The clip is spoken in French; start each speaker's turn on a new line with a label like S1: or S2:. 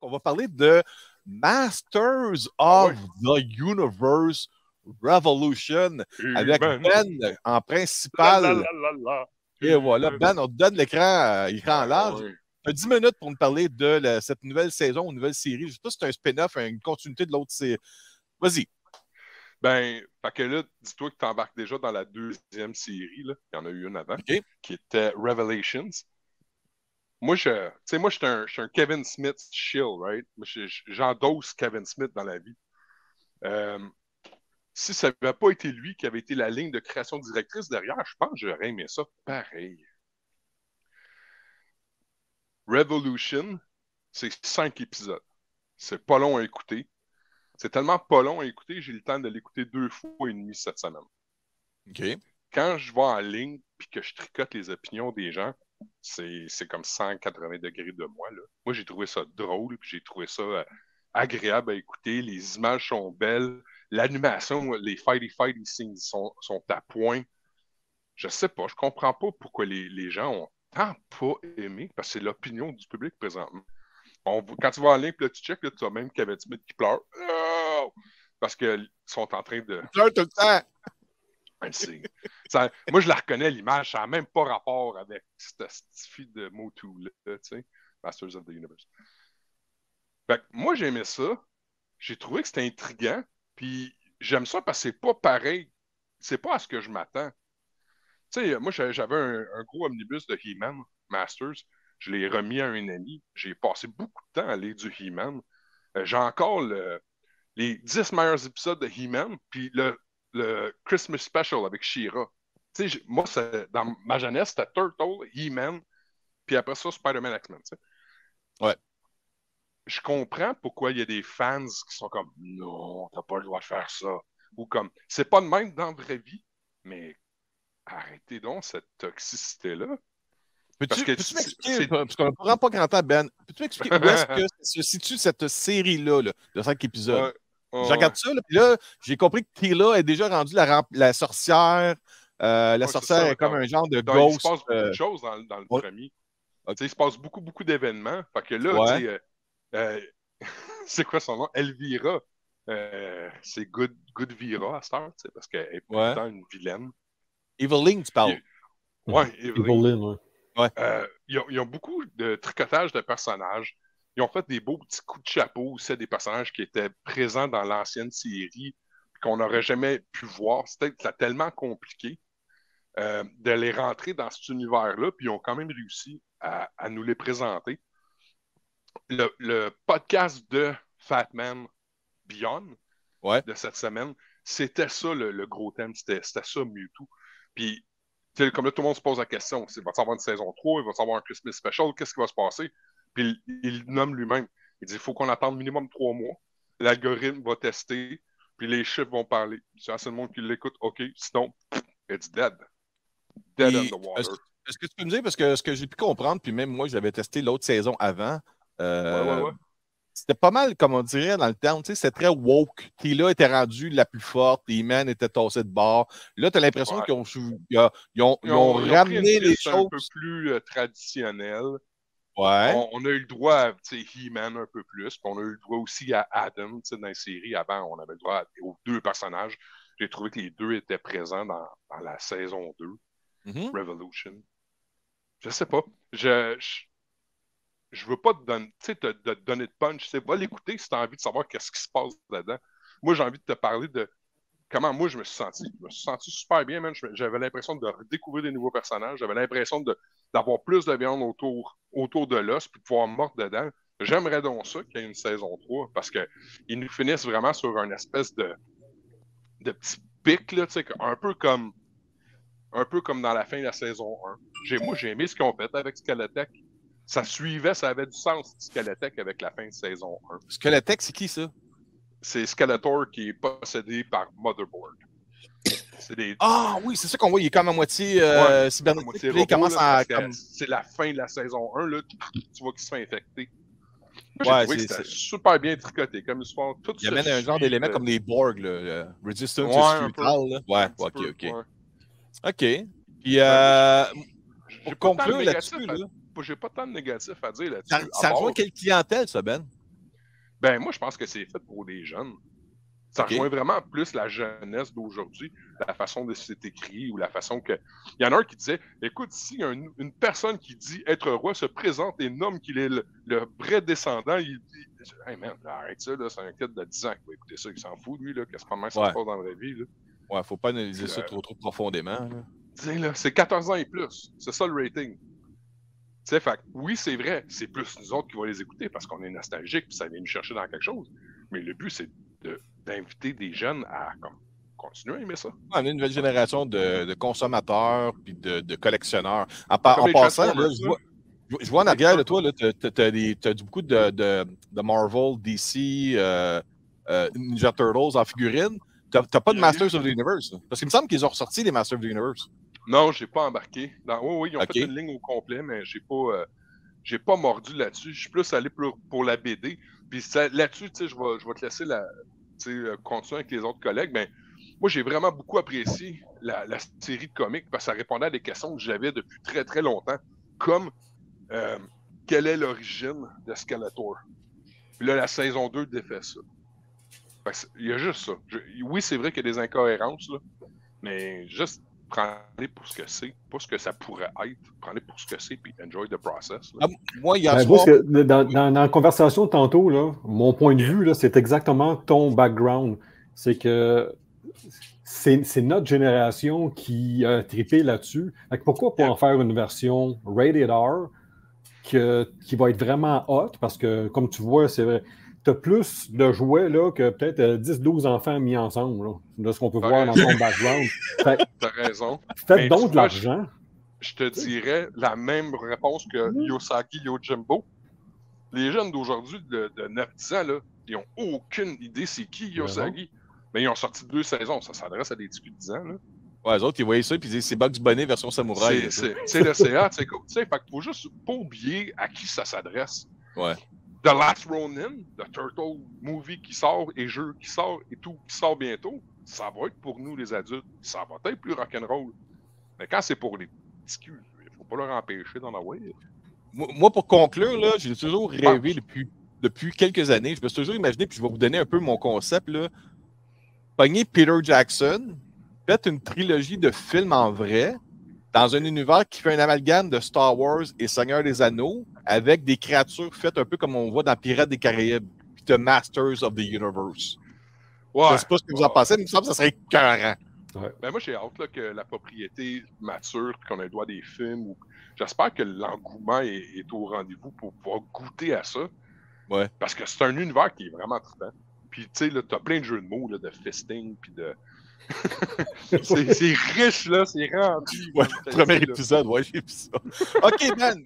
S1: On va parler de Masters of the Universe Revolution avec Ben en principal. Et voilà, Ben, on te donne l'écran large. Tu as 10 minutes pour nous parler de cette nouvelle saison ou nouvelle série. Je ne sais pas si c'est un spin-off, une continuité de l'autre série. Vas-y.
S2: Ben, fait que là, dis-toi que tu embarques déjà dans la deuxième série, là. Il y en a eu une avant, qui était Revelations. Moi, je suis un Kevin Smith shill, right? J'endosse Kevin Smith dans la vie. Si ça n'avait pas été lui qui avait été la ligne de création directrice derrière, je pense que j'aurais aimé ça pareil. Revolution, c'est 5 épisodes. C'est pas long à écouter. C'est tellement pas long à écouter, j'ai eu le temps de l'écouter 2 fois et demi cette semaine.
S1: OK.
S2: Quand je vais en ligne et que je tricote les opinions des gens, c'est comme 180 degrés de moi. Là. Moi, j'ai trouvé ça drôle, puis j'ai trouvé ça agréable à écouter. Les images sont belles. L'animation, les fighty scenes sont à point. Je sais pas, je comprends pas pourquoi les gens ont tant pas aimé, parce que c'est l'opinion du public présentement. Quand tu vas en ligne, là, tu checkes, là, tu as même Kevin Smith qui pleure. Oh! Parce qu'ils sont en train de...
S1: Il pleure tout le temps!
S2: Moi, je la reconnais, l'image. Ça n'a même pas rapport avec cette fille de Motu, là, tu sais, Masters of the Universe. Fait que moi, j'aimais ça. J'ai trouvé que c'était intriguant. Puis j'aime ça parce que c'est pas pareil. C'est pas à ce que je m'attends. Tu sais, moi, j'avais un gros omnibus de He-Man Masters. Je l'ai remis à un ami. J'ai passé beaucoup de temps à lire du He-Man. J'ai encore les 10 meilleurs épisodes de He-Man, puis le Christmas Special avec She-Ra. Tu sais, moi, dans ma jeunesse, c'était Turtle, He-Man, puis après ça, Spider-Man X-Men. Tu sais.
S1: Ouais.
S2: Je comprends pourquoi il y a des fans qui sont comme non, t'as pas le droit de faire ça. Ou comme, c'est pas de même dans la vraie vie, mais arrêtez donc cette toxicité-là.
S1: Peux-tu m'expliquer, parce qu'on n'a vraiment pas grand temps, Ben, peux-tu m'expliquer où est-ce que se situe cette série-là, là, de 5 épisodes? Je regarde ça, puis là, j'ai compris que Tila est déjà rendue la sorcière. La sorcière est comme un genre de ghost.
S2: Il se passe beaucoup de choses dans le premier. Okay. Il se passe beaucoup, beaucoup d'événements. Fait que là, c'est quoi son nom? Elvira. C'est Good Vira à cette heure, parce qu'elle est pourtant une vilaine.
S1: Evelyn, tu parles.
S2: Ouais, Evelyn.
S1: Ouais.
S2: Ils ont beaucoup de tricotage de personnages. Ils ont fait des beaux petits coups de chapeau aussi à des personnages qui étaient présents dans l'ancienne série qu'on n'aurait jamais pu voir. C'était tellement compliqué de les rentrer dans cet univers-là, puis ils ont quand même réussi à nous les présenter. Le podcast de Fat Man Beyond de cette semaine, c'était ça le gros thème, c'était ça Mewtwo. Puis, comme là, tout le monde se pose la question, il va-t-il avoir une saison 3, il va-t-il avoir un Christmas Special, qu'est-ce qui va se passer? Puis il nomme lui-même. Il dit, il faut qu'on attende minimum 3 mois. L'algorithme va tester, puis les chiffres vont parler. C'est assez de monde qui l'écoute, OK, sinon, it's dead. Dead in the water.
S1: Est-ce que tu peux me dire, parce que ce que j'ai pu comprendre, puis même moi, j'avais testé l'autre saison avant, c'était pas mal, comme on dirait dans le terme, c'était très woke. Tila était rendue la plus forte, He-Man était tassé de bord. Là, tu as l'impression qu'ils ont ramené les choses.
S2: Un peu plus traditionnel.
S1: Ouais.
S2: On a eu le droit à He-Man un peu plus, puis on a eu le droit aussi à Adam dans la série. Avant, on avait le droit aux 2 personnages. J'ai trouvé que les 2 étaient présents dans la saison 2, Revolution. Je sais pas. Je veux pas te donner de punch. Va l'écouter si tu as envie de savoir qu'est-ce qui se passe dedans. Moi, j'ai envie de te parler de comment moi je me suis senti. Je me suis senti super bien, man. J'avais l'impression de redécouvrir des nouveaux personnages. J'avais l'impression d'avoir plus de viande autour de l'os puis de pouvoir mordre dedans. J'aimerais donc ça qu'il y ait une saison 3 parce qu'ils nous finissent vraiment sur une espèce de petit pic, là, un peu comme dans la fin de la saison 1. Moi, j'ai aimé ce qu'ils ont fait avec Skeletech. Ça avait du sens, Skeletech, avec la fin de saison 1.
S1: Skeletech, c'est qui, ça?
S2: C'est Skeletor qui est possédé par Motherboard.
S1: Ah oui, c'est ça qu'on voit, il est comme à moitié cybernétique.
S2: Il commence c'est la fin de la saison 1, là, tu vois qu'il se fait infecter. Moi, j'ai trouvé que c'était super bien tricoté. Comme ils font tout.
S1: Il amène un genre d'élément comme les Borg, là, Resistance Futile. Ouais, ok. OK. Puis,
S2: pour conclure là-dessus, j'ai pas tant de négatifs à dire là-dessus.
S1: Ça rejoint quelle clientèle, ça, Ben?
S2: Ben, moi, je pense que c'est fait pour les jeunes. Ça
S1: OK.
S2: rejoint vraiment plus la jeunesse d'aujourd'hui, la façon dont c'est écrit ou la façon que. Il y en a un qui disait écoute, si une personne qui dit être roi se présente et nomme qu'il est le vrai descendant, il dit hey man, arrête ça, c'est un kid de 10 ans qui va écouter ça, il s'en fout, lui, là, qu'est-ce que ça se passe dans la vraie vie. Là.
S1: Ouais, faut pas analyser ça trop profondément.
S2: Là, c'est 14 ans et plus. C'est ça le rating. Fait, oui, c'est vrai, c'est plus nous autres qui vont les écouter parce qu'on est nostalgique et ça vient nous chercher dans quelque chose. Mais le but, c'est d'inviter des jeunes à continuer à aimer ça.
S1: On a une nouvelle génération de consommateurs et de collectionneurs. En passant, là, je vois en arrière de toi, tu as beaucoup de Marvel, DC, Ninja Turtles en figurine. Tu n'as pas de Masters of the Universe. Parce qu'il me semble qu'ils ont ressorti les Masters of the Universe.
S2: Non, je n'ai pas embarqué. Oui, ils ont fait une ligne au complet, mais j'ai pas mordu là-dessus. Je suis plus allé pour la BD. Puis là-dessus, je vais te laisser continuer avec les autres collègues. Mais moi, j'ai vraiment beaucoup apprécié la série de comics parce que ça répondait à des questions que j'avais depuis très, très longtemps. Comme quelle est l'origine de Skeletor? Puis là, la saison 2 défait ça. Il y a juste ça. Oui, c'est vrai qu'il y a des incohérences, là, mais juste prends-les pour ce que c'est, pas ce que ça pourrait être. Prends-les pour ce que c'est, puis enjoy the process.
S1: Moi, il y a
S3: dans la conversation tantôt, là, mon point de vue, là, c'est exactement ton background. C'est que c'est notre génération qui a trippé là-dessus. Pourquoi pas en faire une version rated R qui va être vraiment hot? Parce que, comme tu vois, c'est vrai. Tu as plus de jouets là, que peut-être 10-12 enfants mis ensemble, là, de ce qu'on peut voir dans ton background.
S2: T'as raison.
S3: Faites donc de l'argent.
S2: Je te dirais la même réponse que Yosaki Yojimbo. Les jeunes d'aujourd'hui de 9-10 ans, là, ils n'ont aucune idée c'est qui Yosaki. Mais ils ont sorti 2 saisons. Ça s'adresse à des petits de 10 ans. Là.
S1: Ouais, les autres, ils voyaient ça et ils disent c'est Bugs Bunny version samouraï.
S2: C'est le CA. Fait qu'il faut juste pas oublier à qui ça s'adresse.
S1: Ouais.
S2: The Last Ronin, le Turtle movie qui sort et jeu qui sort et tout qui sort bientôt, ça va être pour nous les adultes. Ça va être plus rock'n'roll. Mais quand c'est pour les petits culs, il faut pas leur empêcher d'en avoir.
S1: Moi, pour conclure, là, j'ai toujours rêvé depuis quelques années. Je me suis toujours imaginé, puis je vais vous donner un peu mon concept. Là. Pogner Peter Jackson, faites une trilogie de films en vrai, dans un univers qui fait un amalgame de Star Wars et Seigneur des Anneaux, avec des créatures faites un peu comme on voit dans Pirates des Caraïbes, puis The Masters of the Universe. Ouais. Je ne sais pas ce que vous en pensez, mais il me semble que ça serait écœurant.
S2: Ouais. Ben moi, j'ai hâte là, que la propriété mature, qu'on ait le droit des films. J'espère que l'engouement est au rendez-vous pour pouvoir goûter à ça.
S1: Ouais.
S2: Parce que c'est un univers qui est vraiment trippant. Puis, tu sais, t'as plein de jeux de mots, là, de fisting, puis de... c'est riche, là, c'est rempli.
S1: Ouais, le premier épisode, ouais, j'ai vu ça. OK, man,